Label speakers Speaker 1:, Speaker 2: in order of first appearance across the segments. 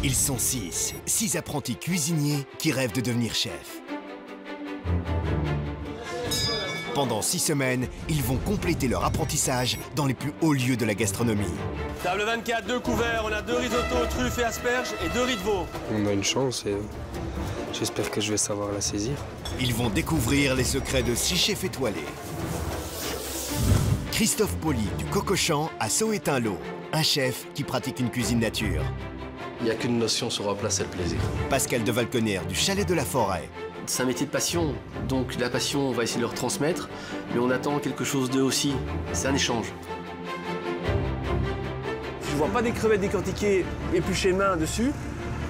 Speaker 1: Ils sont six apprentis cuisiniers qui rêvent de devenir chefs. Pendant 6 semaines, ils vont compléter leur apprentissage dans les plus hauts lieux de la gastronomie.
Speaker 2: Table 24, 2 couverts, on a 2 risottos, truffes et asperges et 2 riz de veau.
Speaker 3: On a une chance et j'espère que je vais savoir la saisir.
Speaker 1: Ils vont découvrir les secrets de 6 chefs étoilés. Christophe Poli du Cocochant à Soétain-L'Eau, un chef qui pratique une cuisine nature.
Speaker 4: Il n'y a qu'une notion sur place, c'est le plaisir.
Speaker 1: Pascal de Valconner du Chalet de la Forêt.
Speaker 4: C'est un métier de passion, donc la passion, on va essayer de leur transmettre, mais on attend quelque chose d'eux aussi. C'est un échange.
Speaker 2: Si je vois pas des crevettes décortiquées épluchées main dessus,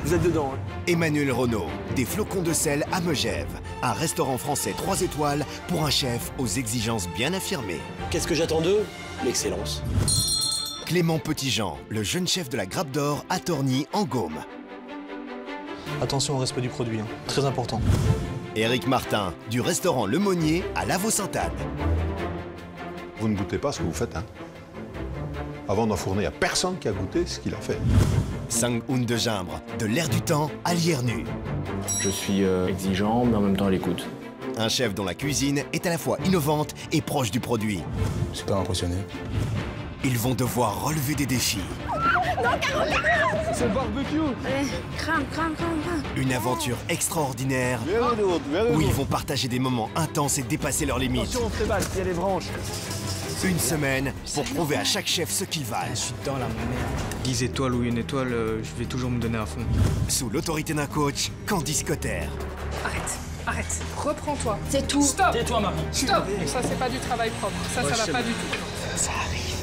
Speaker 2: vous êtes dedans. Hein.
Speaker 1: Emmanuel Renaud, des Flocons de sel à Megève, un restaurant français 3 étoiles pour un chef aux exigences bien affirmées.
Speaker 5: Qu'est-ce que j'attends d'eux? L'excellence.
Speaker 1: Clément Petitjean, le jeune chef de la Grappe d'Or à Torgny en Gaume.
Speaker 6: Attention au respect du produit, hein. Très important.
Speaker 1: Éric Martin, du restaurant Le Monnier à Lavaux-Sainte-Anne.
Speaker 7: Vous ne goûtez pas ce que vous faites, hein. Avant d'enfourner, il n'y a personne qui a goûté ce qu'il a fait.
Speaker 1: Sang-Hoon de Gimbre, de l'air du temps à Liernu.
Speaker 8: Je suis exigeant, mais en même temps à l'écoute.
Speaker 1: Un chef dont la cuisine est à la fois innovante et proche du produit.
Speaker 3: Super impressionné.
Speaker 1: Ils vont devoir relever des défis.
Speaker 2: Non, c'est le barbecue.
Speaker 9: Crame.
Speaker 1: Une aventure extraordinaire où ils vont partager des moments intenses et dépasser leurs limites.
Speaker 2: Attention, Trébal, il y a les branches.
Speaker 1: Une semaine pour prouver à chaque chef ce qu'ils valent.
Speaker 3: Je suis dans la merde. 10 étoiles ou 1 étoile, je vais toujours me donner à fond.
Speaker 1: Sous l'autorité d'un coach, Candice Cotter.
Speaker 9: Arrête. Reprends-toi.
Speaker 10: C'est tout.
Speaker 9: Stop.
Speaker 8: Tais-toi, Marie.
Speaker 9: Stop. Ça, c'est pas du travail propre. Ça va pas du tout.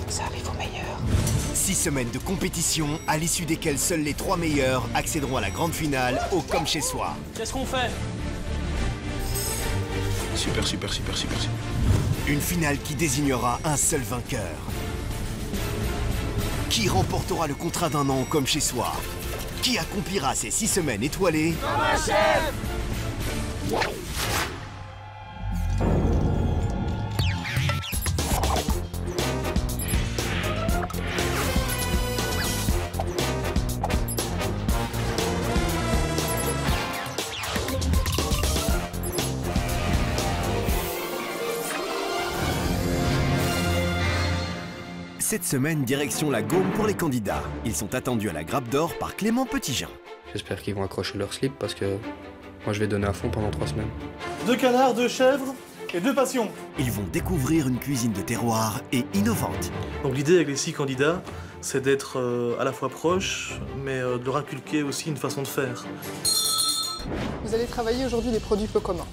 Speaker 10: Ça arrive au meilleur.
Speaker 1: 6 semaines de compétition, à l'issue desquelles seuls les 3 meilleurs accéderont à la grande finale au Comme Chez Soi.
Speaker 2: Qu'est-ce qu'on fait?
Speaker 3: Super.
Speaker 1: Une finale qui désignera un seul vainqueur. Qui remportera le contrat d'1 an au Comme Chez Soi? Qui accomplira ces 6 semaines étoilées?
Speaker 2: Comme un chef.
Speaker 1: Cette semaine, direction la Gaume pour les candidats. Ils sont attendus à la Grappe d'Or par Clément Petitjean.
Speaker 3: J'espère qu'ils vont accrocher leur slip parce que moi je vais donner à fond pendant 3 semaines.
Speaker 6: 2 canards, 2 chèvres et 2 passions.
Speaker 1: Ils vont découvrir une cuisine de terroir et innovante.
Speaker 6: Donc l'idée avec les 6 candidats, c'est d'être à la fois proche, mais de leur inculquer aussi une façon de faire.
Speaker 9: Vous allez travailler aujourd'hui des produits peu communs.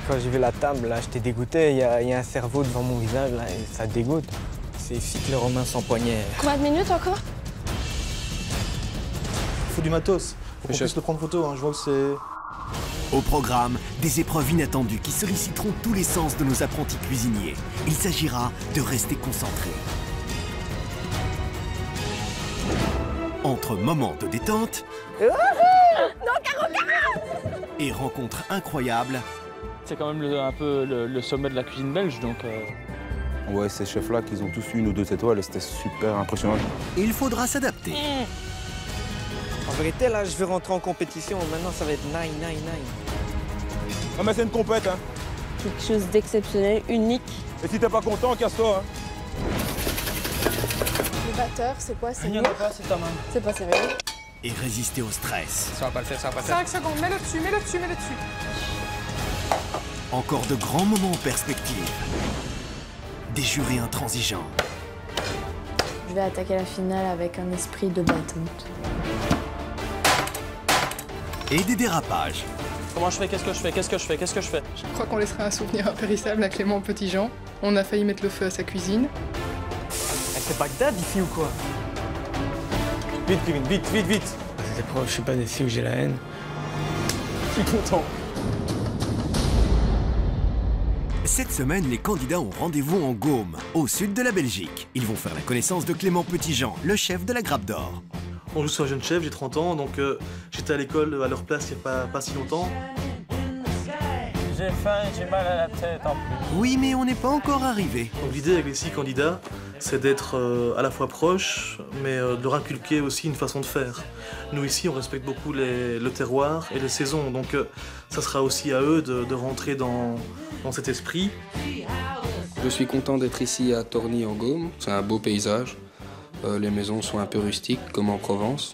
Speaker 3: Quand j'ai vu la table, là, j'étais dégoûté. Il y a un cerveau devant mon visage, là, et ça dégoûte. C'est ici que les Romains s'empoignaient.
Speaker 10: Combien de minutes encore?
Speaker 6: Il faut du matos. Faut qu'on puisse le prendre photo, hein. Je vois que c'est...
Speaker 1: Au programme, des épreuves inattendues qui solliciteront tous les sens de nos apprentis cuisiniers. Il s'agira de rester concentrés. Entre moments de détente et rencontres incroyables,
Speaker 8: C'est quand même un peu le sommet de la cuisine belge, donc...
Speaker 11: Ouais, ces chefs-là, qu'ils ont tous eu 1 ou 2 étoiles, c'était super impressionnant.
Speaker 1: il faudra s'adapter.
Speaker 3: En vérité, là, je vais rentrer en compétition. Maintenant, ça va être 9.
Speaker 11: Non mais c'est une compète, hein.
Speaker 10: Quelque chose d'exceptionnel, unique.
Speaker 11: Et si t'es pas content, casse-toi, hein.
Speaker 9: Le batteur, c'est quoi? C'est
Speaker 8: Il n'y en a pas, c'est ta main.
Speaker 9: C'est pas sérieux.
Speaker 1: Et résister au stress.
Speaker 3: Ça va pas le faire, ça va pas le faire.
Speaker 9: 5 secondes, mets-le dessus.
Speaker 1: Encore de grands moments en perspective. Des jurés intransigeants.
Speaker 10: Je vais attaquer la finale avec un esprit de battante.
Speaker 1: Et des dérapages.
Speaker 2: Comment je fais? Qu'est-ce que je fais?
Speaker 9: Je crois qu'on laissera un souvenir impérissable à Clément Petitjean. On a failli mettre le feu à sa cuisine.
Speaker 2: C'est Bagdad ici ou quoi? Vite, Kevin, vite.
Speaker 3: C'est proche, je suis pas déçu où j'ai la haine.
Speaker 2: Je suis content.
Speaker 1: Cette semaine, les candidats ont rendez-vous en Gaume, au sud de la Belgique. Ils vont faire la connaissance de Clément Petitjean, le chef de la Grappe d'Or.
Speaker 6: Bon, je suis un jeune chef, j'ai 30 ans, donc j'étais à l'école à leur place il n'y a pas si longtemps.
Speaker 3: j'ai faim et j'ai mal à la tête en plus.
Speaker 1: Oui, mais on n'est pas encore arrivé.
Speaker 6: Donc l'idée avec les 6 candidats, c'est d'être à la fois proche, mais de leur inculquer aussi une façon de faire. Nous ici, on respecte beaucoup le terroir et les saisons, donc ça sera aussi à eux de rentrer dans cet esprit.
Speaker 12: Je suis content d'être ici à Torny en Gaume, c'est un beau paysage. Les maisons sont un peu rustiques comme en Provence,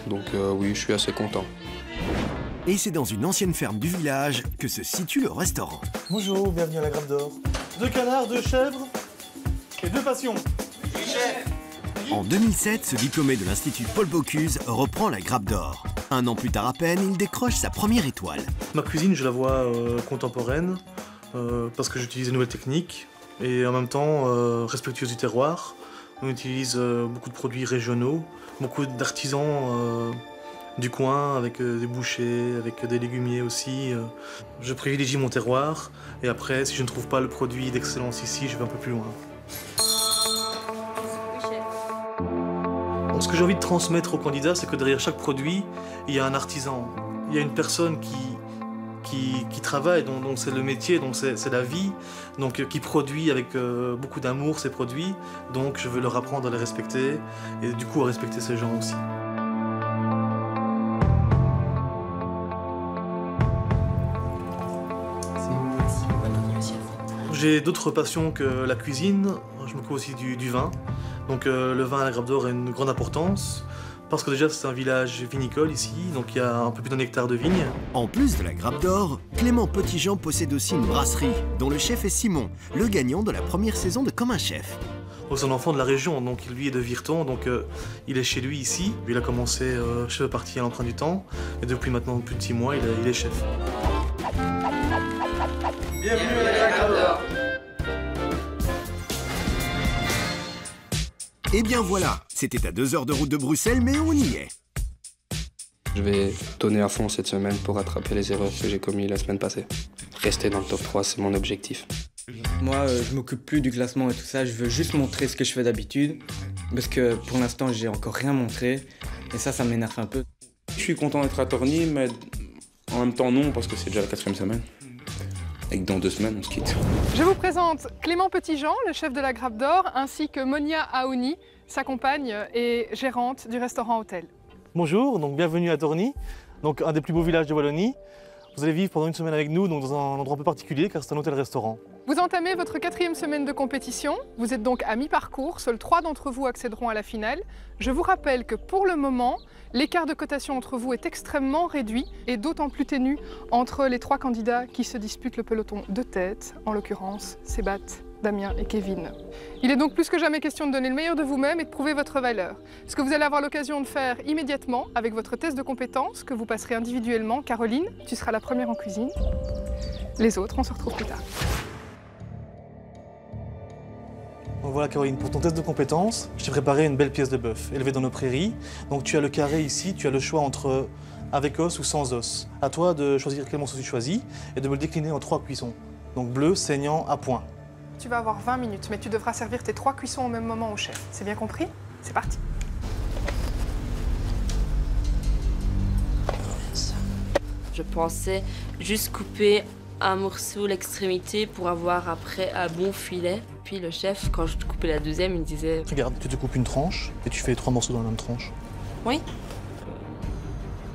Speaker 12: donc oui, je suis assez content.
Speaker 1: Et c'est dans une ancienne ferme du village que se situe le restaurant.
Speaker 6: Bonjour, bienvenue à la Grappe d'Or. 2 canards, 2 chèvres et 2 passions. Oui, chef.
Speaker 1: En 2007, ce diplômé de l'Institut Paul Bocuse reprend la Grappe d'Or. Un an plus tard à peine, il décroche sa première étoile.
Speaker 6: Ma cuisine, je la vois contemporaine, parce que j'utilise des nouvelles techniques et en même temps respectueuse du terroir. On utilise beaucoup de produits régionaux, beaucoup d'artisans du coin, avec des bouchers, avec des légumiers aussi. Je privilégie mon terroir et après, si je ne trouve pas le produit d'excellence ici, je vais un peu plus loin. Ce que j'ai envie de transmettre aux candidats, c'est que derrière chaque produit, il y a un artisan. Il y a une personne qui travaille, donc c'est le métier, donc c'est la vie, donc qui produit avec beaucoup d'amour ces produits. Donc je veux leur apprendre à les respecter et du coup à respecter ces gens aussi. J'ai d'autres passions que la cuisine, je m'occupe aussi du vin. Donc le vin à la Grappe d'Or a une grande importance, parce que déjà c'est un village vinicole ici, donc il y a un peu plus d'un hectare de vignes.
Speaker 1: En plus de la Grappe d'Or, Clément Petitjean possède aussi une brasserie, dont le chef est Simon, le gagnant de la première saison de Comme un chef.
Speaker 6: C'est un enfant de la région, donc lui est de Virton, donc il est chez lui ici. Il a commencé chef de partie à l'emprunt du temps, et depuis maintenant plus de 6 mois, il est chef.
Speaker 2: Bienvenue à la Grappe d'Or.
Speaker 1: Et bien voilà, c'était à 2 heures de route de Bruxelles, mais on y est.
Speaker 12: Je vais donner à fond cette semaine pour rattraper les erreurs que j'ai commises la semaine passée. Rester dans le top 3, c'est mon objectif.
Speaker 3: Moi, je m'occupe plus du classement et tout ça, je veux juste montrer ce que je fais d'habitude. Parce que pour l'instant, j'ai encore rien montré. Et ça m'énerve un peu.
Speaker 11: Je suis content d'être à Torny, mais en même temps non, parce que c'est déjà la 4e semaine. Et que dans 2 semaines, on se quitte.
Speaker 9: Je vous présente Clément Petitjean, le chef de la Grappe d'Or, ainsi que Monia Aouni, sa compagne et gérante du restaurant hôtel.
Speaker 6: Bonjour, donc bienvenue à Torny, donc un des plus beaux villages de Wallonie. Vous allez vivre pendant une semaine avec nous, donc dans un endroit un peu particulier, car c'est un hôtel-restaurant.
Speaker 9: Vous entamez votre 4e semaine de compétition. Vous êtes donc à mi-parcours. Seuls 3 d'entre vous accéderont à la finale. Je vous rappelle que pour le moment, l'écart de cotation entre vous est extrêmement réduit et d'autant plus ténu entre les 3 candidats qui se disputent le peloton de tête, en l'occurrence Sébat, Damien et Kevin. Il est donc plus que jamais question de donner le meilleur de vous-même et de prouver votre valeur. Ce que vous allez avoir l'occasion de faire immédiatement avec votre test de compétences que vous passerez individuellement. Caroline, tu seras la première en cuisine. Les autres, on se retrouve plus tard.
Speaker 6: Donc voilà Caroline, pour ton test de compétences, je t'ai préparé une belle pièce de bœuf, élevée dans nos prairies. Donc tu as le carré ici, tu as le choix entre avec os ou sans os. À toi de choisir quel morceau tu choisis et de me le décliner en 3 cuissons. Donc bleu, saignant, à point.
Speaker 9: Tu vas avoir 20 minutes, mais tu devras servir tes 3 cuissons au même moment au chef. C'est bien compris? C'est parti.
Speaker 13: Je pensais juste couper un morceau l'extrémité pour avoir après un bon filet. Puis le chef, quand je coupais la deuxième, il me disait...
Speaker 6: Regarde, tu te coupes une tranche et tu fais 3 morceaux dans la même tranche.
Speaker 13: Oui.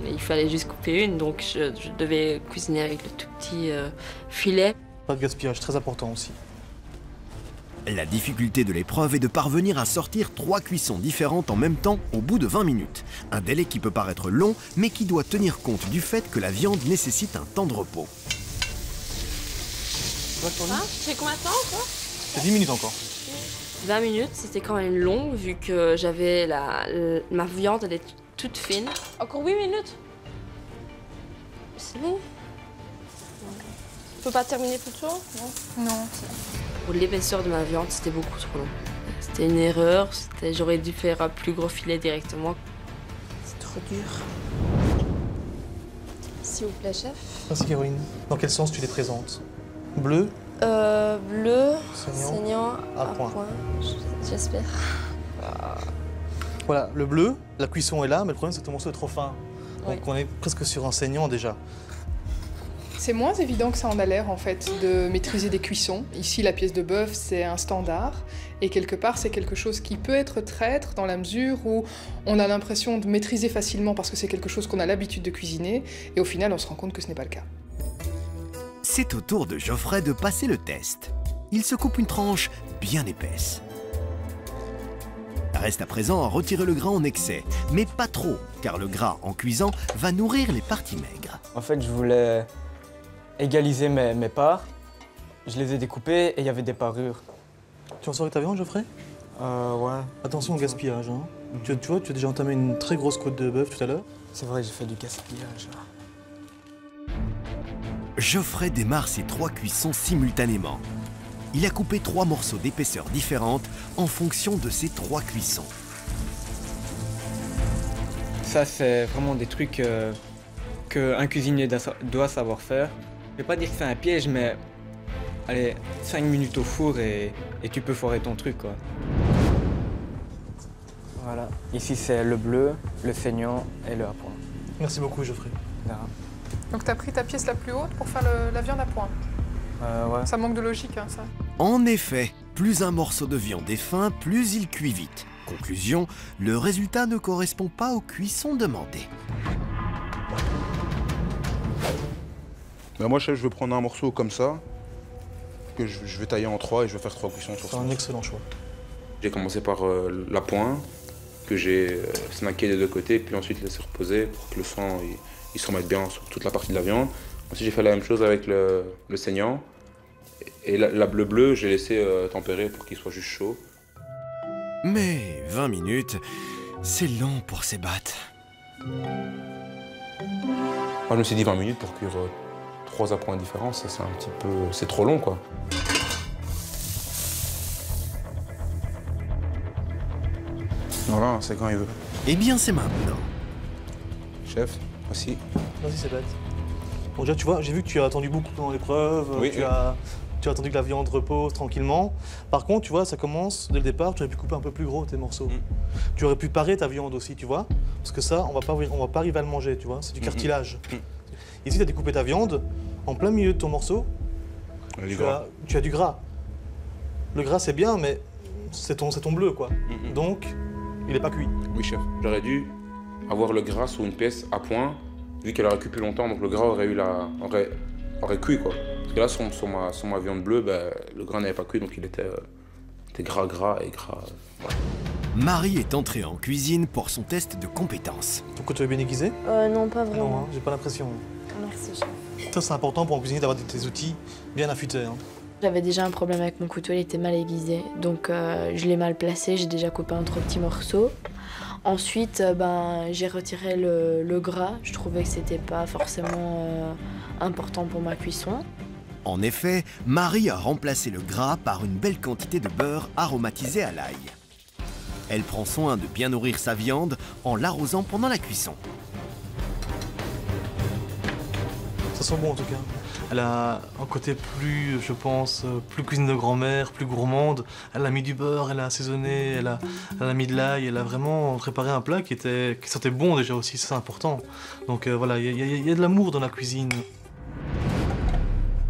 Speaker 13: Mais il fallait juste couper une, donc je devais cuisiner avec le tout petit filet.
Speaker 6: Pas de gaspillage, très important aussi.
Speaker 1: La difficulté de l'épreuve est de parvenir à sortir 3 cuissons différentes en même temps au bout de 20 minutes. Un délai qui peut paraître long, mais qui doit tenir compte du fait que la viande nécessite un temps de repos.
Speaker 13: J'ai combien de temps encore?
Speaker 6: C'est 10 minutes encore.
Speaker 13: 20 minutes, c'était quand même long, vu que j'avais ma viande, elle est toute fine. Encore 8 minutes? C'est bon? On peut pas terminer plus tôt?
Speaker 9: Non.
Speaker 13: Pour l'épaisseur de ma viande, c'était beaucoup trop long. C'était une erreur, j'aurais dû faire un plus gros filet directement. C'est trop dur. S'il vous plaît, chef.
Speaker 6: Merci Caroline. Dans quel sens tu les présentes? Bleu?
Speaker 13: Bleu, saignant, à point. J'espère.
Speaker 6: Voilà, le bleu, la cuisson est là, mais le problème c'est que ton morceau est trop fin. Donc on est presque sur un saignant déjà.
Speaker 9: C'est moins évident que ça en a l'air en fait de maîtriser des cuissons. Ici la pièce de bœuf c'est un standard et quelque part c'est quelque chose qui peut être traître dans la mesure où on a l'impression de maîtriser facilement parce que c'est quelque chose qu'on a l'habitude de cuisiner et au final on se rend compte que ce n'est pas le cas.
Speaker 1: C'est au tour de Geoffrey de passer le test. Il se coupe une tranche bien épaisse. Reste à présent à retirer le gras en excès, mais pas trop, car le gras en cuisant va nourrir les parties maigres.
Speaker 3: En fait, je voulais égaliser mes parts. Je les ai découpées et il y avait des parures.
Speaker 6: Tu en sors avec ta viande, Geoffrey?
Speaker 3: Ouais.
Speaker 6: Attention au gaspillage. Hein. Tu vois, tu as déjà entamé une très grosse côte de bœuf tout à l'heure.
Speaker 3: C'est vrai, j'ai fait du gaspillage.
Speaker 1: Geoffrey démarre ses 3 cuissons simultanément. Il a coupé 3 morceaux d'épaisseur différente en fonction de ces 3 cuissons.
Speaker 3: Ça, c'est vraiment des trucs qu'un cuisinier doit savoir faire. Je vais pas dire que c'est un piège, mais allez, 5 minutes au four et tu peux foirer ton truc, quoi. Voilà. Ici, c'est le bleu, le saignant et le à point.
Speaker 6: Merci beaucoup, Geoffrey.
Speaker 9: Donc tu as pris ta pièce la plus haute pour faire la viande à point.
Speaker 3: Ouais.
Speaker 9: Ça manque de logique, hein, ça.
Speaker 1: En effet, plus un morceau de viande est fin, plus il cuit vite. Conclusion, le résultat ne correspond pas aux cuissons demandées.
Speaker 11: Ben moi, chef, je vais prendre un morceau comme ça, que je vais tailler en 3 et je vais faire 3 cuissons sur ça.
Speaker 6: C'est un excellent choix.
Speaker 11: J'ai commencé par la pointe, que j'ai snacké des 2 côtés, puis ensuite laissé reposer pour que le sang il se remette bien sur toute la partie de la viande. Ensuite, j'ai fait la même chose avec le saignant. Et le bleu, j'ai laissé tempérer pour qu'il soit juste chaud.
Speaker 1: Mais 20 minutes, c'est long pour ces battes.
Speaker 11: Moi, je me suis dit 20 minutes pour cuire 3 à points différents, ça c'est un petit peu... c'est trop long, quoi. Voilà, c'est quand il veut.
Speaker 1: Eh bien, c'est maintenant.
Speaker 11: Chef, voici.
Speaker 6: Vas-y, c'est bête. Bon, déjà, tu vois, j'ai vu que tu as attendu beaucoup pendant l'épreuve.
Speaker 11: Oui,
Speaker 6: tu as attendu que la viande repose tranquillement. Par contre, tu vois, ça commence dès le départ. Tu aurais pu couper un peu plus gros tes morceaux. Tu aurais pu parer ta viande aussi, tu vois. Parce que ça, on va pas arriver à le manger, tu vois. C'est du cartilage. Ici, tu as découpé ta viande en plein milieu de ton morceau. Tu as du gras. Le gras, c'est bien, mais c'est ton bleu, quoi. Donc, il n'est pas cuit.
Speaker 11: Oui, chef. J'aurais dû avoir le gras sur une pièce à point, vu qu'elle aurait cuit plus longtemps, donc le gras aurait cuit, quoi. Parce que là, sur ma viande bleue, ben, le gras n'avait pas cuit, donc il était gras et gras. Voilà.
Speaker 1: Marie est entrée en cuisine pour son test de compétences.
Speaker 6: Ton couteau est bien aiguisé?
Speaker 10: Non, pas vraiment.
Speaker 6: Non, hein, j'ai pas l'impression.
Speaker 10: Merci, chef.
Speaker 6: Ça, c'est important pour un cuisinier d'avoir tes outils bien affûtés. Hein.
Speaker 10: J'avais déjà un problème avec mon couteau, il était mal aiguisé. Donc je l'ai mal placé, j'ai déjà coupé en trop petits morceaux. Ensuite, j'ai retiré le gras. Je trouvais que c'était pas forcément important pour ma cuisson.
Speaker 1: En effet, Marie a remplacé le gras par une belle quantité de beurre aromatisé à l'ail. Elle prend soin de bien nourrir sa viande en l'arrosant pendant la cuisson.
Speaker 6: Ça sent bon en tout cas. Elle a un côté plus, je pense, plus cuisine de grand-mère, plus gourmande. Elle a mis du beurre, elle a assaisonné, elle a mis de l'ail, elle a vraiment préparé un plat qui sentait bon déjà aussi, c'est important. Donc voilà, il y a de l'amour dans la cuisine.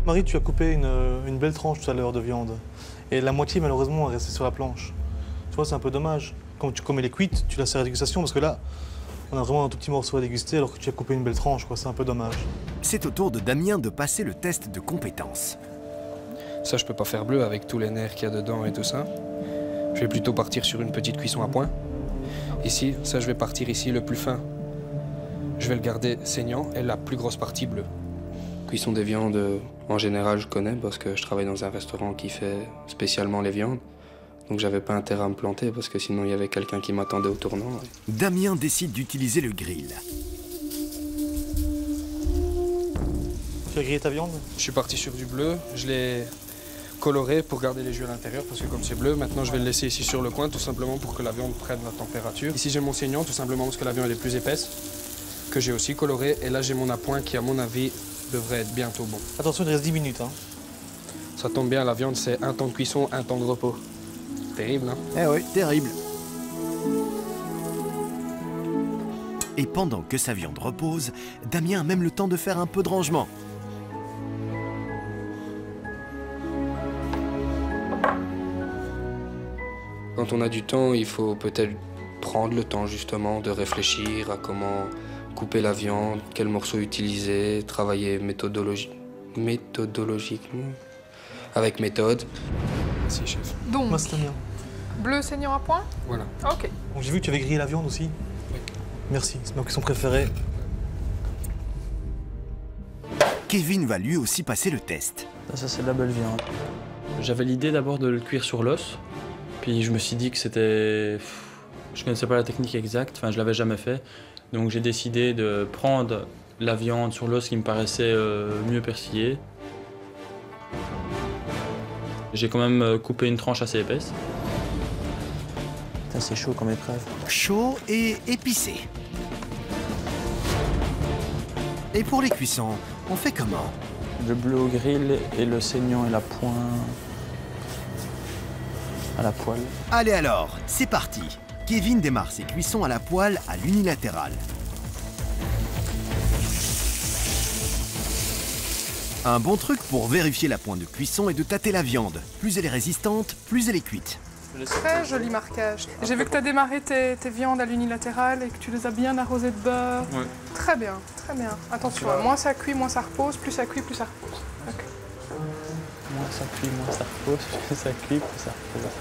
Speaker 6: Marie, tu as coupé une belle tranche tout à l'heure de viande. Et la moitié, malheureusement, est restée sur la planche. Tu vois, c'est un peu dommage. Comme elle est cuite, tu la sers à dégustation parce que là, on a vraiment un tout petit morceau à déguster alors que tu as coupé une belle tranche, quoi. C'est un peu dommage.
Speaker 1: C'est au tour de Damien de passer le test de compétences.
Speaker 12: Ça, je peux pas faire bleu avec tous les nerfs qu'il y a dedans et tout ça. Je vais plutôt partir sur une petite cuisson à point. Ici, ça, je vais partir ici le plus fin. Je vais le garder saignant et la plus grosse partie bleue. Cuisson des viandes, en général, je connais parce que je travaille dans un restaurant qui fait spécialement les viandes. Donc j'avais pas intérêt à me planter parce que sinon il y avait quelqu'un qui m'attendait au tournant.
Speaker 1: Damien décide d'utiliser le grill.
Speaker 6: Tu as grillé ta viande?
Speaker 12: Je suis parti sur du bleu, je l'ai coloré pour garder les jus à l'intérieur parce que comme c'est bleu, maintenant je vais le laisser ici sur le coin tout simplement pour que la viande prenne la température. Ici j'ai mon saignant tout simplement parce que la viande est plus épaisse, que j'ai aussi coloré. Et là j'ai mon appoint qui à mon avis devrait être bientôt bon.
Speaker 6: Attention, il reste 10 minutes. Hein.
Speaker 12: Ça tombe bien, la viande c'est un temps de cuisson, un temps de repos. Terrible, hein?
Speaker 1: Eh oui, terrible. Et pendant que sa viande repose, Damien a même le temps de faire un peu de rangement.
Speaker 12: Quand on a du temps, il faut peut-être prendre le temps justement de réfléchir à comment couper la viande, quels morceaux utiliser, travailler méthodologiquement, avec méthode. Merci, chef.
Speaker 9: Donc,
Speaker 6: Moi, c'était bien.
Speaker 9: bleu saignant à point?
Speaker 12: Voilà.
Speaker 9: Ok.
Speaker 6: Bon, j'ai vu que tu avais grillé la viande aussi.
Speaker 12: Oui.
Speaker 6: Merci, c'est ma cuisson préférée.
Speaker 1: Kevin va lui aussi passer le test.
Speaker 2: Ça, c'est de la belle viande. J'avais l'idée d'abord de le cuire sur l'os. Puis je me suis dit que c'était... Je connaissais pas la technique exacte, enfin je l'avais jamais fait. Donc j'ai décidé de prendre la viande sur l'os qui me paraissait mieux persillée. J'ai quand même coupé une tranche assez épaisse. Putain, c'est chaud comme épreuve.
Speaker 1: Chaud et épicé. Et pour les cuissons, on fait comment?
Speaker 2: Le bleu au grill et le saignant et la pointe à la poêle.
Speaker 1: Allez alors, c'est parti. Kevin démarre ses cuissons à la poêle à l'unilatéral. Un bon truc pour vérifier la pointe de cuisson est de tâter la viande. Plus elle est résistante, plus elle est cuite.
Speaker 9: Très joli marquage. J'ai vu que tu as démarré tes viandes à l'unilatéral et que tu les as bien arrosées de beurre.
Speaker 2: Ouais.
Speaker 9: Très bien, très bien. Attention, hein, moins ça cuit, moins ça repose, plus ça cuit, plus ça repose. Ok.
Speaker 2: Moins ça cuit, moins ça repose, plus ça cuit, plus ça repose.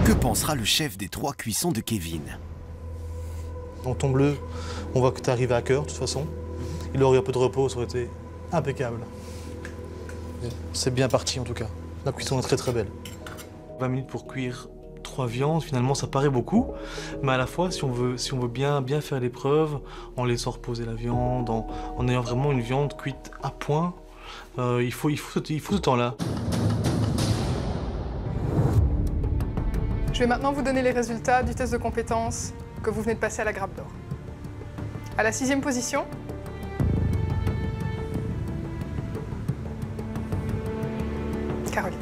Speaker 1: Que pensera le chef des 3 cuissons de Kevin?
Speaker 6: Dans ton bleu, on voit que tu es arrivé à cœur de toute façon. Il aurait eu un peu de repos, ça aurait été impeccable. C'est bien parti en tout cas. La cuisson est très très belle. 20 minutes pour cuire 3 viandes, finalement ça paraît beaucoup. Mais à la fois, si on veut bien faire l'épreuve, en laissant reposer la viande, en ayant vraiment une viande cuite à point, il faut ce temps-là.
Speaker 9: Je vais maintenant vous donner les résultats du test de compétences que vous venez de passer à la grappe d'or. À la 6e position, Caroline.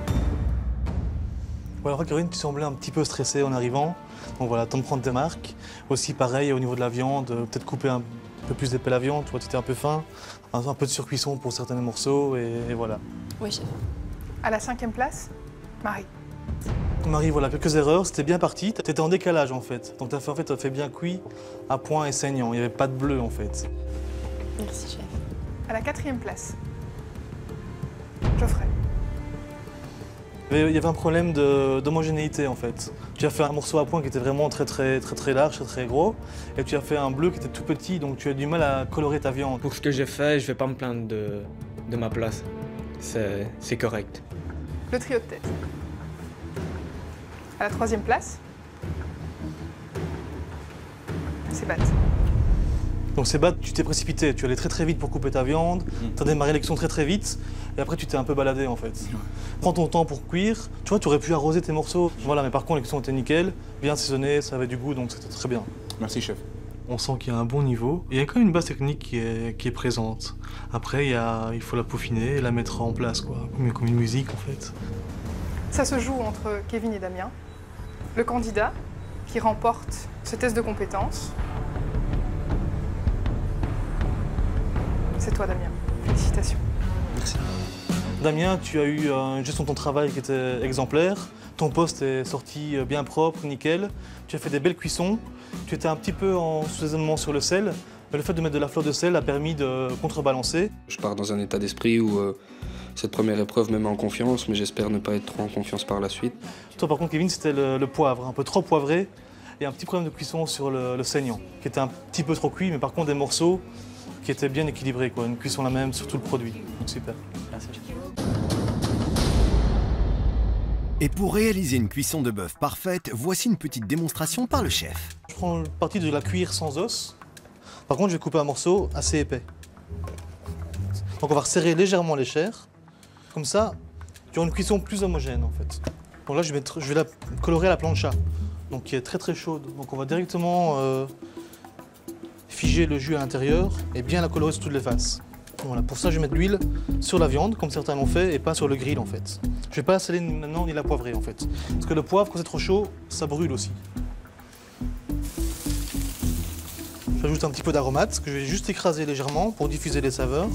Speaker 6: Voilà, Caroline, tu semblais un petit peu stressée en arrivant. Donc voilà, temps de prendre tes marques. Aussi pareil au niveau de la viande, peut-être couper un peu plus d'épais la viande, tu vois, tu étais un peu fin. Un peu de surcuisson pour certains morceaux et voilà.
Speaker 13: Oui, chef.
Speaker 9: À la 5e place, Marie.
Speaker 6: Marie, voilà, quelques erreurs, c'était bien parti. Tu étais en décalage en fait. Donc tu as fait bien cuit, à point et saignant. Il n'y avait pas de bleu en fait.
Speaker 13: Merci, chef.
Speaker 9: À la 4e place, Geoffrey.
Speaker 6: Il y avait un problème d'homogénéité en fait. Tu as fait un morceau à point qui était vraiment très large, très gros, et tu as fait un bleu qui était tout petit, donc tu as du mal à colorer ta viande.
Speaker 3: Pour ce que j'ai fait, je vais pas me plaindre de ma place. C'est correct.
Speaker 9: Le trio de tête. À la 3e place, Sébat.
Speaker 6: Donc Sébat, tu t'es précipité, tu allais très vite pour couper ta viande, tu as démarré l'élection très vite, et après tu t'es un peu baladé en fait. Prends ton temps pour cuire, tu vois, tu aurais pu arroser tes morceaux. Voilà, mais par contre l'élection était nickel, bien assaisonné, ça avait du goût, donc c'était très bien.
Speaker 11: Merci, chef.
Speaker 6: On sent qu'il y a un bon niveau. Il y a quand même une base technique qui est présente. Après, il faut la peaufiner et la mettre en place, quoi, comme une musique en fait.
Speaker 9: Ça se joue entre Kevin et Damien. Le candidat qui remporte ce test de compétences, c'est toi, Damien. Félicitations.
Speaker 6: Merci. Damien, tu as eu une gestion de ton travail qui était exemplaire. Ton poste est sorti bien propre, nickel. Tu as fait des belles cuissons. Tu étais un petit peu en sous-raisonnement sur le sel. Mais le fait de mettre de la fleur de sel a permis de contrebalancer.
Speaker 12: Je pars dans un état d'esprit où cette première épreuve me met en confiance, mais j'espère ne pas être trop en confiance par la suite.
Speaker 6: Toi, par contre, Kevin, c'était le poivre, un peu trop poivré. Et un petit problème de cuisson sur le saignant, qui était un petit peu trop cuit, mais par contre des morceaux qui étaient bien équilibrés, quoi. Une cuisson la même sur tout le produit. Donc super. Merci.
Speaker 1: Et pour réaliser une cuisson de bœuf parfaite, voici une petite démonstration par le chef.
Speaker 6: Je prends le parti de la cuire sans os. Par contre, je vais couper un morceau assez épais. Donc on va resserrer légèrement les chairs. Comme ça, tu auras une cuisson plus homogène en fait. Donc là, je vais la colorer à la plancha, donc qui est très chaude. Donc on va directement figer le jus à l'intérieur et bien la colorer sur toutes les faces. Voilà, pour ça, je vais mettre l'huile sur la viande, comme certains l'ont fait, et pas sur le grill en fait. Je vais pas la saler maintenant ni la poivrer en fait. Parce que le poivre, quand c'est trop chaud, ça brûle aussi. J'ajoute un petit peu d'aromates que je vais juste écraser légèrement pour diffuser les saveurs.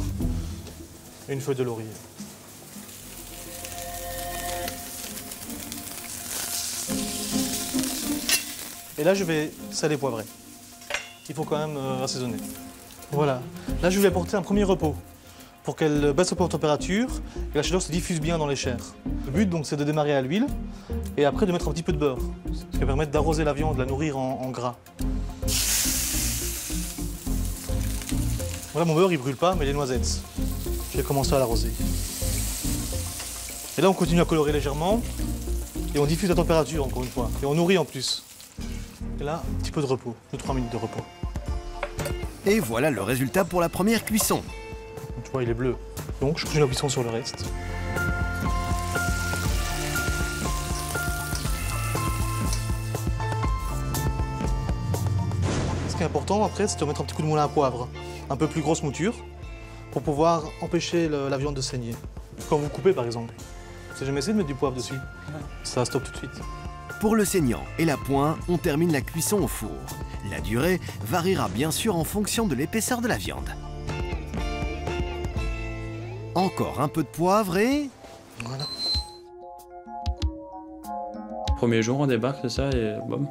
Speaker 6: Et une feuille de laurier. Et là, je vais saler poivrer. Il faut quand même assaisonner. Voilà. Là, je vais apporter un premier repos pour qu'elle baisse un peu en température et la chaleur se diffuse bien dans les chairs. Le but, donc, c'est de démarrer à l'huile et après de mettre un petit peu de beurre, ce qui va permettre d'arroser la viande, de la nourrir en gras. Voilà, mon beurre, il brûle pas, mais les noisettes. Je vais commencer à l'arroser. Et là, on continue à colorer légèrement et on diffuse la température, encore une fois. Et on nourrit en plus. Et là, un petit peu de repos, 2-3 minutes de repos.
Speaker 1: Et voilà le résultat pour la première cuisson.
Speaker 6: Tu vois, il est bleu. Donc, je continue la cuisson sur le reste. Ce qui est important après, c'est de mettre un petit coup de moulin à poivre. Un peu plus grosse mouture, pour pouvoir empêcher la viande de saigner. Quand vous coupez, par exemple. Vous avez jamais essayé de mettre du poivre dessus? Ça stoppe tout de suite.
Speaker 1: Pour le saignant et la pointe, on termine la cuisson au four. La durée variera bien sûr en fonction de l'épaisseur de la viande. Encore un peu de poivre et...
Speaker 6: Voilà.
Speaker 2: Premier jour, on débarque, c'est ça, et boum,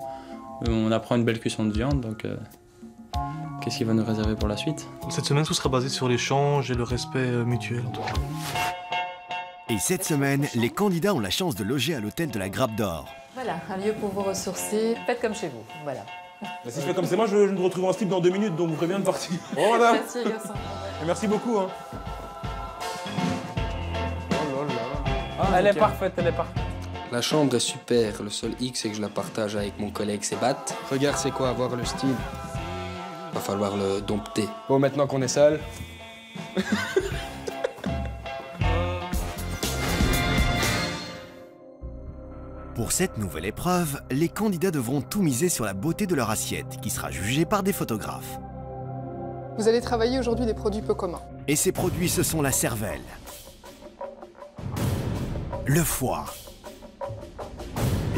Speaker 2: on apprend une belle cuisson de viande, donc qu'est-ce qu'il va nous réserver pour la suite?
Speaker 6: Cette semaine, tout sera basé sur l'échange et le respect mutuel, en tout cas.
Speaker 1: Et cette semaine, les candidats ont la chance de loger à l'hôtel de la Grappe d'Or.
Speaker 14: Voilà, un lieu pour vous ressourcer, faites comme chez vous, voilà.
Speaker 11: Mais si je fais comme c'est moi, je me retrouve en slip dans 2 minutes, donc vous préviens de partir. Au revoir, madame.
Speaker 14: Merci, garçon.
Speaker 11: Et merci beaucoup. Hein.
Speaker 8: Ah, elle est parfaite, elle est parfaite.
Speaker 12: La chambre est super, le seul hic c'est que je la partage avec mon collègue Sébat. Regarde c'est quoi avoir le style. Va falloir le dompter.
Speaker 8: Bon, maintenant qu'on est sale.
Speaker 1: Pour cette nouvelle épreuve, les candidats devront tout miser sur la beauté de leur assiette, qui sera jugée par des photographes.
Speaker 9: Vous allez travailler aujourd'hui des produits peu communs.
Speaker 1: Et ces produits, ce sont la cervelle, le foie,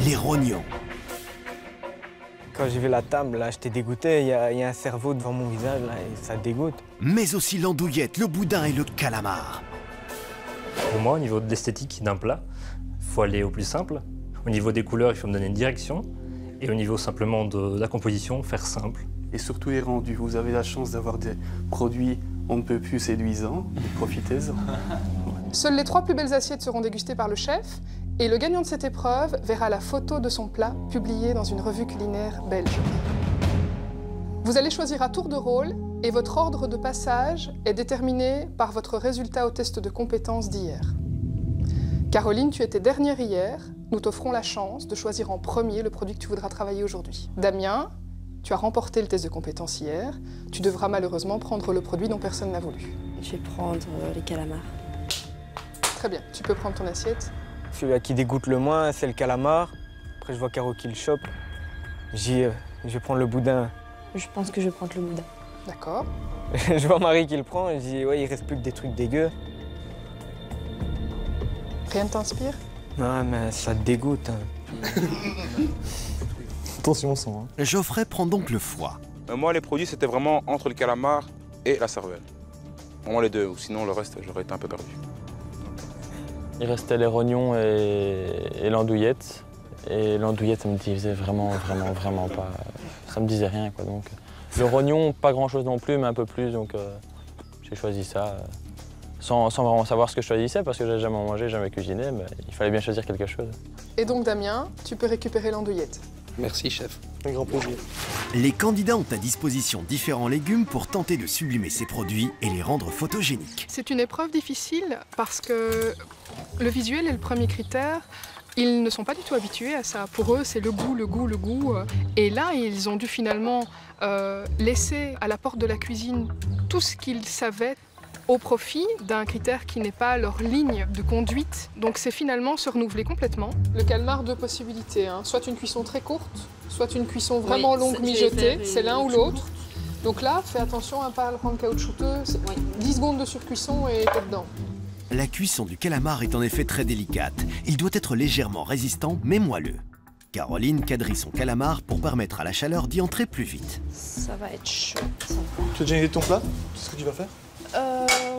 Speaker 1: les rognons.
Speaker 3: Quand j'ai vu la table, là, j'étais dégoûté. Il y a un cerveau devant mon visage, là, et ça dégoûte.
Speaker 1: Mais aussi l'andouillette, le boudin et le calamar.
Speaker 15: Pour moi, au niveau de l'esthétique d'un plat, il faut aller au plus simple. Au niveau des couleurs, il faut me donner une direction. Et au niveau simplement de la composition, faire simple.
Speaker 16: Et surtout les rendus. Vous avez la chance d'avoir des produits on ne peut plus séduisants. Profitez-en.
Speaker 9: Seules les 3 plus belles assiettes seront dégustées par le chef. Et le gagnant de cette épreuve verra la photo de son plat publiée dans une revue culinaire belge. Vous allez choisir à tour de rôle et votre ordre de passage est déterminé par votre résultat au test de compétences d'hier. Caroline, tu étais dernière hier. Nous t'offrons la chance de choisir en premier le produit que tu voudras travailler aujourd'hui. Damien, tu as remporté le test de compétences hier. Tu devras malheureusement prendre le produit dont personne n'a voulu.
Speaker 13: Je vais prendre les calamars.
Speaker 9: Très bien, tu peux prendre ton assiette.
Speaker 3: Celui qui dégoûte le moins, c'est le calamar. Après, je vois Caro qui le chope. Je vais prendre le boudin.
Speaker 13: Je pense que je vais prendre le boudin.
Speaker 9: D'accord.
Speaker 3: Je vois Marie qui le prend et je dis, ouais, il reste plus que des trucs dégueux.
Speaker 9: Rien ne t'inspire?
Speaker 3: Non, mais ça te dégoûte. Hein.
Speaker 6: Attention au sang. Hein.
Speaker 1: Geoffrey prend donc le foie.
Speaker 11: Moi, les produits, c'était vraiment entre le calamar et la cervelle. Vraiment les deux, ou sinon le reste, j'aurais été un peu perdu.
Speaker 2: Il restait les rognons et l'andouillette. Et l'andouillette, ça me disait vraiment pas. Ça me disait rien, quoi. Donc, le rognon, pas grand-chose non plus, mais un peu plus. Donc, j'ai choisi ça sans vraiment savoir ce que je choisissais, parce que j'ai jamais mangé, jamais cuisiné. Mais il fallait bien choisir quelque chose.
Speaker 9: Et donc, Damien, tu peux récupérer l'andouillette.
Speaker 12: Merci, chef.
Speaker 6: Un grand plaisir.
Speaker 1: Les candidats ont à disposition différents légumes pour tenter de sublimer ces produits et les rendre photogéniques.
Speaker 9: C'est une épreuve difficile parce que le visuel est le premier critère. Ils ne sont pas du tout habitués à ça. Pour eux, c'est le goût, le goût, le goût. Et là, ils ont dû finalement laisser à la porte de la cuisine tout ce qu'ils savaient au profit d'un critère qui n'est pas leur ligne de conduite. Donc c'est finalement se renouveler complètement. Le calmar, 2 possibilités, hein. Soit une cuisson très courte, soit une cuisson vraiment longue mijotée, c'est l'un ou l'autre. Donc là, fais attention à ne pas le rendre caoutchouteux, 10 secondes de surcuisson et t'es dedans.
Speaker 1: La cuisson du calamar est en effet très délicate. Il doit être légèrement résistant mais moelleux. Caroline quadrille son calamar pour permettre à la chaleur d'y entrer plus vite.
Speaker 13: Ça va être chaud.
Speaker 6: Tu as déjà une idée de ton plat? C'est ce que tu vas faire?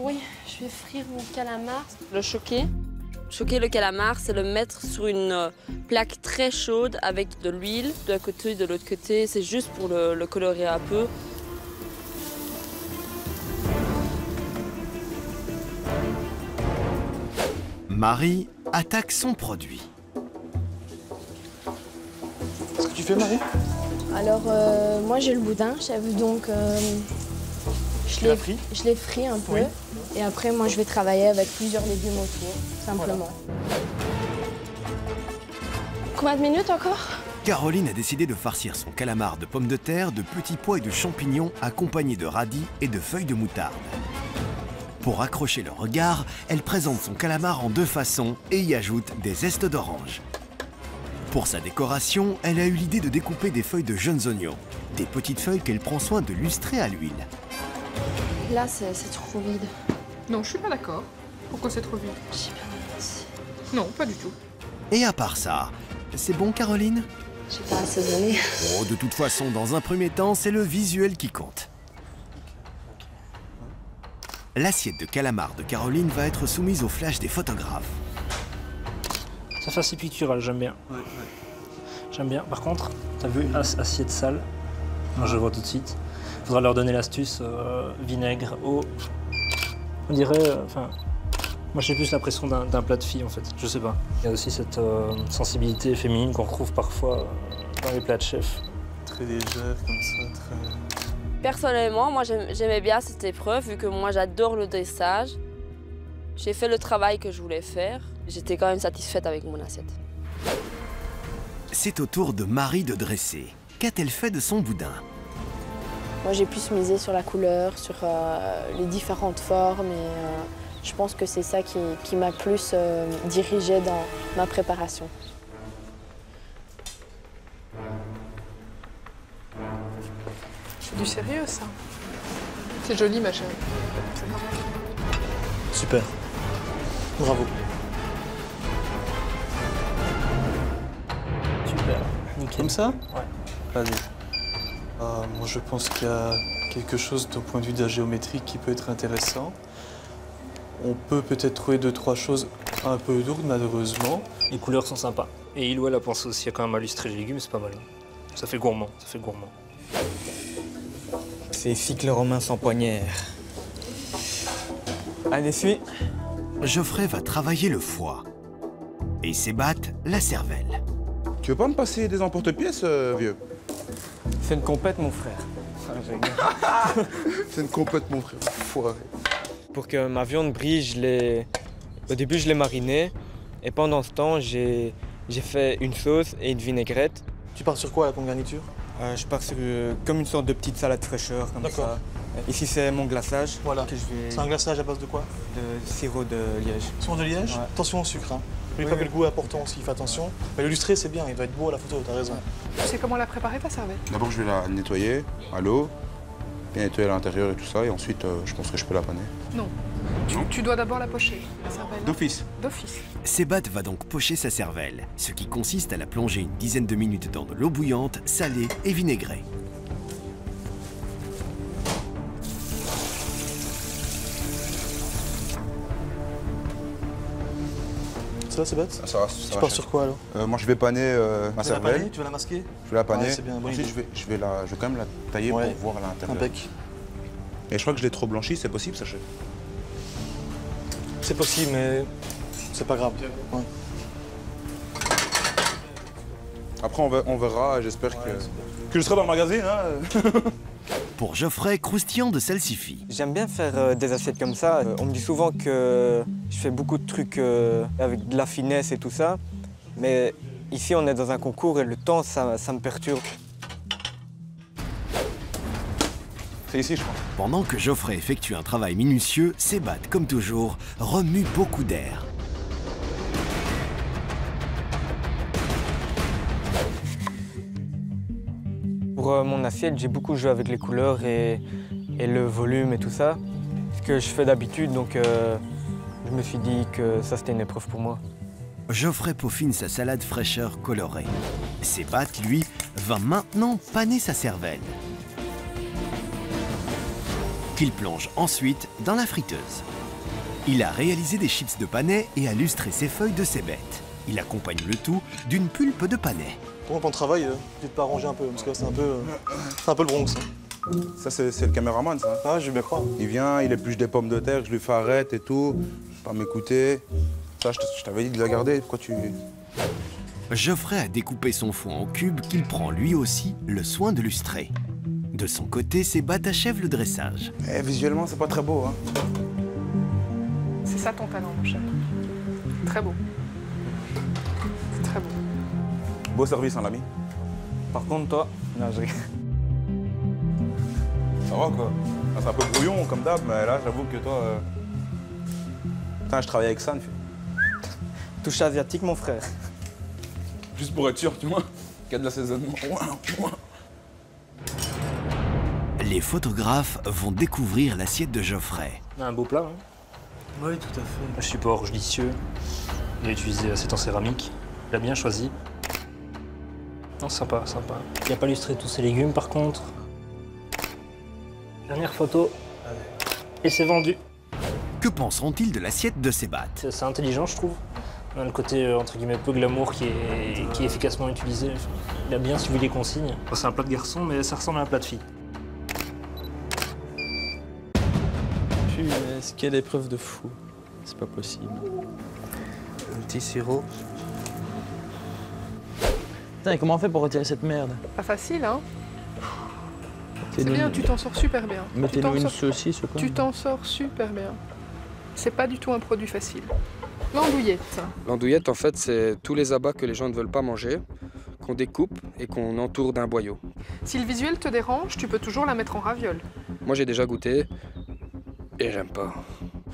Speaker 13: Oui, je vais frire mon calamar, le choquer. choquer le calamar, c'est le mettre sur une plaque très chaude avec de l'huile d'un côté et de l'autre côté. C'est juste pour le colorer un peu.
Speaker 1: Marie attaque son produit.
Speaker 6: Qu'est-ce que tu fais, Marie?
Speaker 10: Alors, moi j'ai le boudin, chef, donc je l'ai frit un peu. Oui. Et après, moi je vais travailler avec plusieurs légumes autour, simplement. Voilà. Combien de minutes encore?
Speaker 1: Caroline a décidé de farcir son calamar de pommes de terre, de petits pois et de champignons, accompagnés de radis et de feuilles de moutarde. Pour accrocher le regard, elle présente son calamar en deux façons et y ajoute des zestes d'orange. Pour sa décoration, elle a eu l'idée de découper des feuilles de jeunes oignons, des petites feuilles qu'elle prend soin de lustrer à l'huile.
Speaker 10: Là, c'est trop vide.
Speaker 9: Non, je suis pas d'accord. Pourquoi c'est trop vide?
Speaker 10: J'ai bien envie.
Speaker 9: Non, pas du tout.
Speaker 1: Et à part ça, c'est bon, Caroline?
Speaker 10: J'ai pas assaisonné.
Speaker 1: Oh, de toute façon, dans un premier temps, c'est le visuel qui compte. L'assiette de calamar de Caroline va être soumise au flash des photographes.
Speaker 15: Ça fait assez pictural, j'aime bien. Ouais. J'aime bien. Par contre, t'as vu assiette sale? Moi, je le vois tout de suite. Faudra leur donner l'astuce vinaigre, eau. On dirait, moi j'ai plus l'impression d'un plat de fille en fait. Je sais pas. Il y a aussi cette sensibilité féminine qu'on retrouve parfois dans les plats de chef.
Speaker 16: Très légère comme ça, très.
Speaker 13: Personnellement, moi j'aimais bien cette épreuve vu que moi j'adore le dressage. J'ai fait le travail que je voulais faire. J'étais quand même satisfaite avec mon assiette.
Speaker 1: C'est au tour de Marie de dresser. Qu'a-t-elle fait de son boudin?
Speaker 10: Moi j'ai pu miser sur la couleur, sur les différentes formes et je pense que c'est ça qui m'a plus dirigée dans ma préparation.
Speaker 9: C'est du sérieux ça. C'est joli ma chérie.
Speaker 6: Super. Bravo.
Speaker 15: Super. Nickel.
Speaker 16: Comme ça?
Speaker 15: Ouais.
Speaker 16: Vas-y. Moi je pense qu'il y a quelque chose d'un point de vue de la géométrie qui peut être intéressant. On peut peut-être trouver 2-3 choses un peu lourdes malheureusement.
Speaker 15: Les couleurs sont sympas. Et il a pensé aussi à quand même à illustrer les légumes, c'est pas mal. Ça fait gourmand, ça fait gourmand.
Speaker 3: C'est cycle romain sans poignère. Allez, suis.
Speaker 1: Geoffrey va travailler le foie. Et Sébastien la cervelle.
Speaker 11: Tu veux pas me passer des emporte-pièces, vieux?
Speaker 3: C'est une compète, mon frère.
Speaker 11: C'est une compète, mon frère. Foiré.
Speaker 3: Pour que ma viande brille, au début, je l'ai marinée. Et pendant ce temps, j'ai fait une sauce et une vinaigrette.
Speaker 6: Tu pars sur quoi là, comme garniture?
Speaker 3: Je pars sur comme une sorte de petite salade fraîcheur, comme ça. Ici, c'est mon glaçage.
Speaker 6: Voilà. C'est un glaçage à base de quoi?
Speaker 3: De sirop de liège.
Speaker 6: Sirop de liège? Ouais. Attention au sucre. Hein. N'oublie pas que le goût est important aussi, fais attention. Mais le lustré, c'est bien, il va être beau à la photo, t'as raison.
Speaker 9: Tu sais comment la préparer, ta cervelle?
Speaker 11: D'abord, je vais la nettoyer à l'eau, bien nettoyer à l'intérieur et tout ça, et ensuite, je pense que je peux la paner.
Speaker 9: Non. Tu dois d'abord la pocher, la cervelle.
Speaker 11: D'office.
Speaker 9: D'office.
Speaker 1: Sébastien va donc pocher sa cervelle, ce qui consiste à la plonger une dizaine de minutes dans de l'eau bouillante, salée et vinaigrée.
Speaker 6: Ça va, Sébastien?
Speaker 11: Ça va.
Speaker 6: Tu pars sur quoi alors?
Speaker 11: Moi, je vais paner ma cervelle.
Speaker 6: Tu vas la masquer?
Speaker 11: Je vais la paner.
Speaker 6: Ouais, c'est bien,
Speaker 11: ensuite, je vais quand même la tailler pour voir à l'intérieur.
Speaker 6: Impec.
Speaker 11: Et je crois que je l'ai trop blanchi, c'est possible, ça, chef?
Speaker 6: C'est possible, mais c'est pas grave. Ouais.
Speaker 11: Après, on verra, j'espère que je serai dans le magazine. Hein.
Speaker 1: Pour Geoffrey, croustillant de salsifis.
Speaker 3: J'aime bien faire des assiettes comme ça. On me dit souvent que je fais beaucoup de trucs avec de la finesse et tout ça. Mais ici, on est dans un concours et le temps, ça me perturbe.
Speaker 11: C'est ici, je crois.
Speaker 1: Pendant que Geoffrey effectue un travail minutieux, Sébastien, comme toujours, remue beaucoup d'air.
Speaker 3: Pour mon assiette, j'ai beaucoup joué avec les couleurs et le volume et tout ça. Ce que je fais d'habitude, donc je me suis dit que ça, c'était une épreuve pour moi.
Speaker 1: Geoffrey peaufine sa salade fraîcheur colorée. Sébastien, lui, va maintenant paner sa cervelle, qu'il plonge ensuite dans la friteuse. Il a réalisé des chips de panais et a lustré ses feuilles de cébette. Il accompagne le tout d'une pulpe de panais.
Speaker 6: Comment ton travail, tu te peux arranger un peu, parce que c'est un peu le Bronx.
Speaker 11: Ça, c'est le caméraman, ça.
Speaker 6: Ah, je vais bien croire.
Speaker 11: Il vient, il épluche des pommes de terre, je lui fais arrête et tout, pas m'écouter. Ça, je t'avais dit de la garder, pourquoi tu...
Speaker 1: Geoffrey a découpé son foin en cubes qu'il prend lui aussi le soin de lustrer. De son côté, Sébat achève le dressage.
Speaker 11: Visuellement, c'est pas très beau, hein.
Speaker 9: C'est ça ton talent, mon chef. Très beau. C'est très beau.
Speaker 11: Beau service, hein, l'ami.
Speaker 15: Par contre, toi, non, je...
Speaker 11: Ça va, quoi. C'est un peu brouillon, comme d'hab, mais là, j'avoue que toi... Putain, je travaille avec ça,
Speaker 15: touche asiatique, mon frère.
Speaker 11: Juste pour être sûr, tu vois, qu'il y a de l'assaisonnement.
Speaker 1: Les photographes vont découvrir l'assiette de Geoffrey.
Speaker 15: Un beau plat, hein.
Speaker 6: Oui, tout à fait.
Speaker 15: Un support judicieux. Il a utilisé c'est en céramique. Il a bien choisi. Non, sympa, sympa. Il n'a pas illustré tous ses légumes, par contre. Dernière photo. Et c'est vendu.
Speaker 1: Que penseront-ils de l'assiette de Sébat?
Speaker 15: C'est intelligent, je trouve. On a le côté, entre guillemets, peu glamour qui est efficacement utilisé. Il a bien suivi les consignes. C'est un plat de garçon, mais ça ressemble à un plat de fille.
Speaker 2: Est-ce qu'il y a des preuves de fou? C'est pas possible.
Speaker 12: Un petit sirop.
Speaker 2: Putain, et comment on fait pour retirer cette merde?
Speaker 9: Pas facile, hein? C'est bien, tu t'en sors super bien.
Speaker 2: Mettez-nous une saucisse ou quoi?
Speaker 9: Tu t'en sors super bien. C'est pas du tout un produit facile. L'andouillette.
Speaker 12: L'andouillette, en fait, c'est tous les abats que les gens ne veulent pas manger, qu'on découpe et qu'on entoure d'un boyau.
Speaker 9: Si le visuel te dérange, tu peux toujours la mettre en ravioles.
Speaker 12: Moi, j'ai déjà goûté et j'aime pas.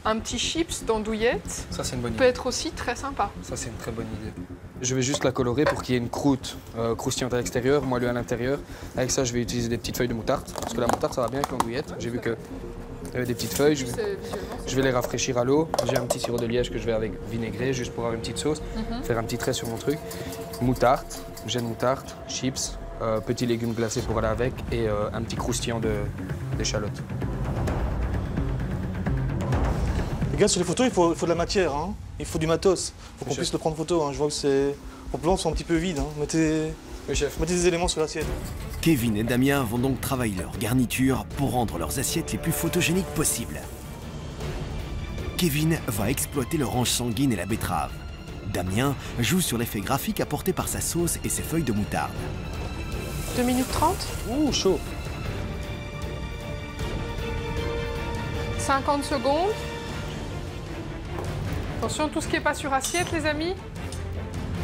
Speaker 9: Un petit chips d'andouillette
Speaker 12: Ça, c'est une bonne
Speaker 9: peut être aussi très sympa.
Speaker 12: Ça, c'est une très bonne idée. Je vais juste la colorer pour qu'il y ait une croûte croustillante à l'extérieur, moelleux à l'intérieur. Avec ça, je vais utiliser des petites feuilles de moutarde, parce que la moutarde, ça va bien avec l'andouillette. J'ai vu que il y avait des petites feuilles. Je vais les rafraîchir à l'eau. J'ai un petit sirop de liège que je vais avec vinaigrer, juste pour avoir une petite sauce. Faire un petit trait sur mon truc. Moutarde, gêne moutarde, chips, petits légumes glacés pour aller avec et un petit croustillant d'échalotes.
Speaker 6: Les gars, sur les photos, il faut de la matière, hein. Il faut du matos. Il faut qu'on puisse le prendre photo, hein. Je vois que vos plans sont un petit peu vides, hein. Mettez des éléments sur l'assiette.
Speaker 1: Kevin et Damien vont donc travailler leur garniture pour rendre leurs assiettes les plus photogéniques possibles. Kevin va exploiter l'orange sanguine et la betterave. Damien joue sur l'effet graphique apporté par sa sauce et ses feuilles de moutarde.
Speaker 9: 2 minutes 30.
Speaker 12: Ouh, chaud.
Speaker 9: 50 secondes. Attention, tout ce qui n'est pas sur assiette, les amis,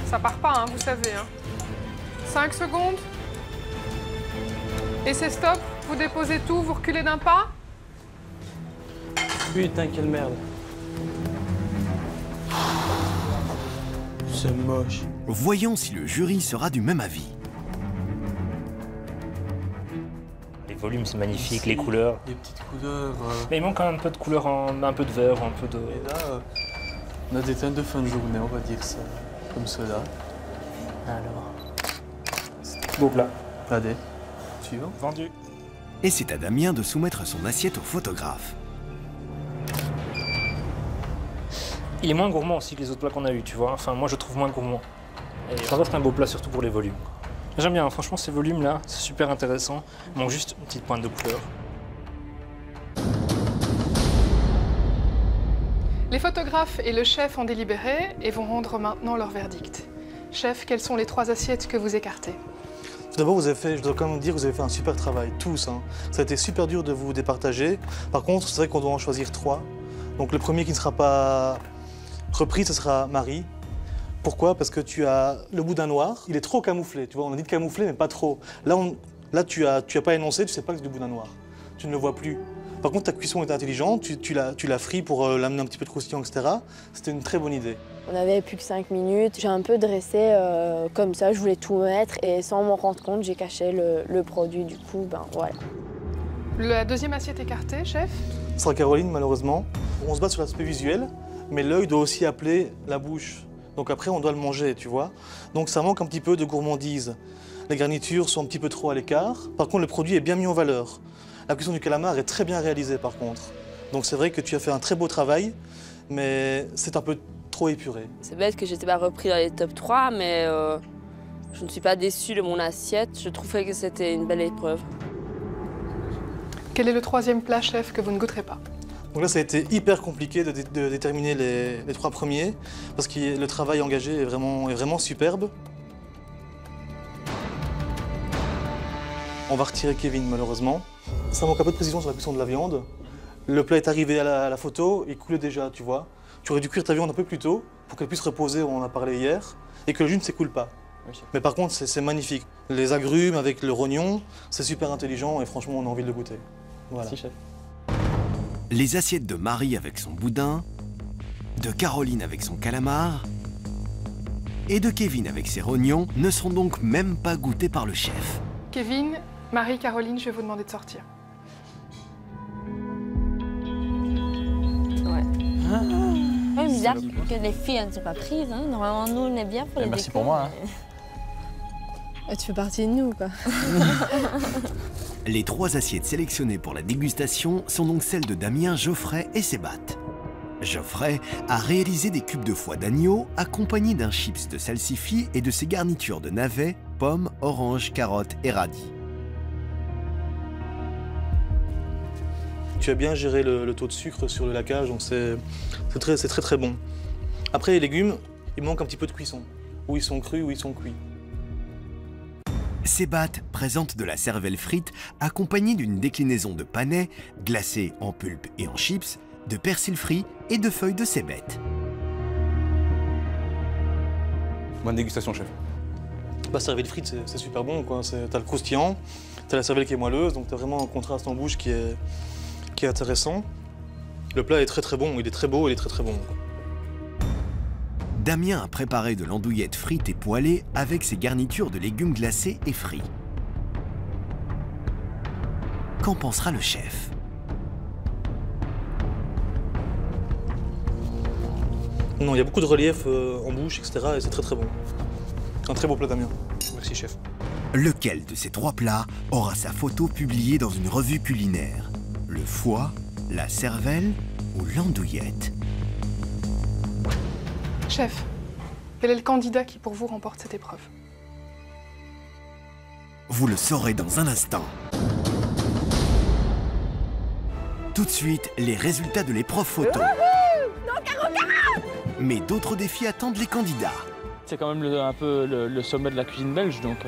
Speaker 9: ça part pas, hein, vous savez. Hein. 5 secondes. Et c'est stop. Vous déposez tout, vous reculez d'un pas.
Speaker 2: Putain, quelle merde. C'est moche.
Speaker 1: Voyons si le jury sera du même avis.
Speaker 15: Les volumes, c'est magnifique, les couleurs.
Speaker 16: Des petites couleurs.
Speaker 15: Mais il manque quand même un peu de couleur, un peu de vert, un peu de...
Speaker 16: Et là, on a des teintes de fin de journée, on va dire ça, comme cela.
Speaker 15: Alors... Beau plat.
Speaker 16: Allez, suivant.
Speaker 15: Vendu.
Speaker 1: Et c'est à Damien de soumettre son assiette au photographe.
Speaker 15: Il est moins gourmand aussi que les autres plats qu'on a eu, tu vois. Enfin, moi, je trouve moins gourmand. Et ça reste un beau plat, surtout pour les volumes. J'aime bien, franchement, ces volumes-là, c'est super intéressant. Il manque juste une petite pointe de couleur.
Speaker 9: Les photographes et le chef ont délibéré et vont rendre maintenant leur verdict. Chef, quelles sont les 3 assiettes que vous écartez?
Speaker 6: Tout d'abord, je dois quand même dire que vous avez fait un super travail, tous. Hein. Ça a été super dur de vous départager. Par contre, c'est vrai qu'on doit en choisir 3. Donc le premier qui ne sera pas repris, ce sera Marie. Pourquoi? Parce que tu as le boudin noir, il est trop camouflé. Tu vois, on a dit de camoufler, mais pas trop. Là tu as pas énoncé, tu sais pas que c'est du boudin noir. Tu ne le vois plus. Par contre, ta cuisson est intelligente, tu l'as frit pour l'amener un petit peu de croustillant, etc. C'était une très bonne idée.
Speaker 10: On n'avait plus que 5 minutes. J'ai un peu dressé comme ça, je voulais tout mettre et sans m'en rendre compte, j'ai caché le produit. Du coup, ben voilà.
Speaker 9: La deuxième assiette écartée, chef?
Speaker 6: Ce sera Caroline, malheureusement. On se base sur l'aspect visuel, mais l'œil doit aussi appeler la bouche. Donc après, on doit le manger, tu vois. Donc ça manque un petit peu de gourmandise. Les garnitures sont un petit peu trop à l'écart. Par contre, le produit est bien mis en valeur. La cuisson du calamar est très bien réalisée, par contre. Donc c'est vrai que tu as fait un très beau travail.
Speaker 16: mais c'est un peu trop épuré.
Speaker 13: C'est bête que j'étais pas repris dans les top 3, mais je ne suis pas déçue de mon assiette. Je trouvais que c'était une belle épreuve.
Speaker 9: Quel est le troisième plat, chef, que vous ne goûterez pas?
Speaker 16: Donc là, ça a été hyper compliqué de déterminer les 3 premiers, parce que le travail engagé est vraiment superbe. On va retirer Kevin, malheureusement. Ça manque un peu de précision sur la cuisson de la viande. Le plat est arrivé à la photo, il coulait déjà, tu vois. Tu aurais dû cuire ta viande un peu plus tôt, pour qu'elle puisse reposer, on en a parlé hier, et que le jus ne s'écoule pas. Oui. Mais par contre, c'est magnifique. Les agrumes avec le rognon, c'est super intelligent, et franchement, on a envie de le goûter. Voilà.
Speaker 3: Merci, chef.
Speaker 1: Les assiettes de Marie avec son boudin, de Caroline avec son calamar et de Kevin avec ses rognons ne seront donc même pas goûtés par le chef.
Speaker 9: Kevin, Marie, Caroline, je vais vous demander de sortir.
Speaker 17: Ouais. C'est bizarre que les filles ne sont pas prises. Hein. Normalement, nous, on est bien pour les
Speaker 8: merci
Speaker 17: décors,
Speaker 8: pour moi. Hein.
Speaker 17: Tu fais partie de nous, quoi.
Speaker 1: Les 3 assiettes sélectionnées pour la dégustation sont donc celles de Damien, Geoffrey et Sébat. Geoffrey a réalisé des cubes de foie d'agneau accompagnés d'un chips de salsifis et de ses garnitures de navets, pommes, oranges, carottes et radis.
Speaker 16: Tu as bien géré le taux de sucre sur le laquage, donc c'est très bon. Après, les légumes, il manque un petit peu de cuisson. Ou ils sont crus ou ils sont cuits.
Speaker 1: Sébat présente de la cervelle frite accompagnée d'une déclinaison de panais, glacés en pulpe et en chips, de persil frit et de feuilles de cébette.
Speaker 11: Bonne dégustation, chef.
Speaker 16: Cervelle frite, c'est super bon, quoi. T'as le croustillant, t'as la cervelle qui est moelleuse, donc t'as vraiment un contraste en bouche qui est intéressant. Le plat est très bon, il est très beau, il est très bon.
Speaker 1: Damien a préparé de l'andouillette frite et poêlée avec ses garnitures de légumes glacés et frits. Qu'en pensera le chef?
Speaker 16: Non, il y a beaucoup de relief en bouche, etc. et c'est très bon. Un très beau plat, Damien.
Speaker 12: Merci, chef.
Speaker 1: Lequel de ces 3 plats aura sa photo publiée dans une revue culinaire? Le foie, la cervelle ou l'andouillette?
Speaker 9: Chef, quel est le candidat qui pour vous remporte cette épreuve?
Speaker 1: Vous le saurez dans un instant. Tout de suite, les résultats de l'épreuve photo. Mais d'autres défis attendent les candidats.
Speaker 8: C'est quand même un peu le sommet de la cuisine belge, donc...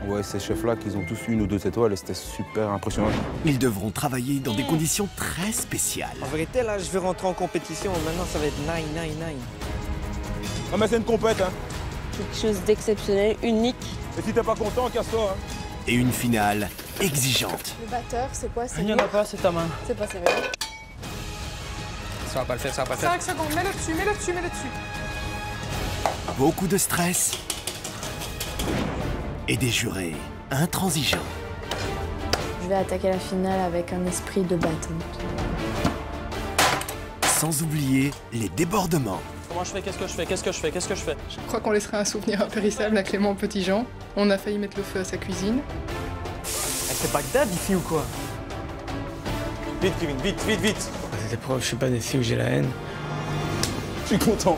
Speaker 11: Ouais, ces chefs-là, qu'ils ont tous eu 1 ou 2 étoiles, c'était super impressionnant.
Speaker 1: Ils devront travailler dans des conditions très spéciales.
Speaker 3: En vérité, là, je vais rentrer en compétition. Maintenant, ça va être 9.
Speaker 11: Non, mais c'est une compète, hein.
Speaker 13: Quelque chose d'exceptionnel, unique.
Speaker 11: Et si t'es pas content, casse-toi, hein.
Speaker 1: Et une finale exigeante.
Speaker 17: Le batteur, c'est quoi?
Speaker 8: Il n'y en a pas, c'est ta main.
Speaker 17: C'est pas sévère.
Speaker 12: Ça va pas le faire, ça va pas le faire.
Speaker 9: 5 secondes, mets-le dessus, mets-le dessus, mets-le dessus.
Speaker 1: Beaucoup de stress. Et des jurés intransigeants.
Speaker 10: Je vais attaquer la finale avec un esprit de battante.
Speaker 1: Sans oublier les débordements.
Speaker 8: Comment je fais? Qu'est-ce que je fais?
Speaker 9: Je crois qu'on laissera un souvenir impérissable à Clément Petitjean. On a failli mettre le feu à sa cuisine.
Speaker 3: C'est Bagdad ici ou quoi?
Speaker 16: Vite, Kevin, vite.
Speaker 3: Cette épreuve, je suis pas déçu, j'ai la haine.
Speaker 11: Je suis content.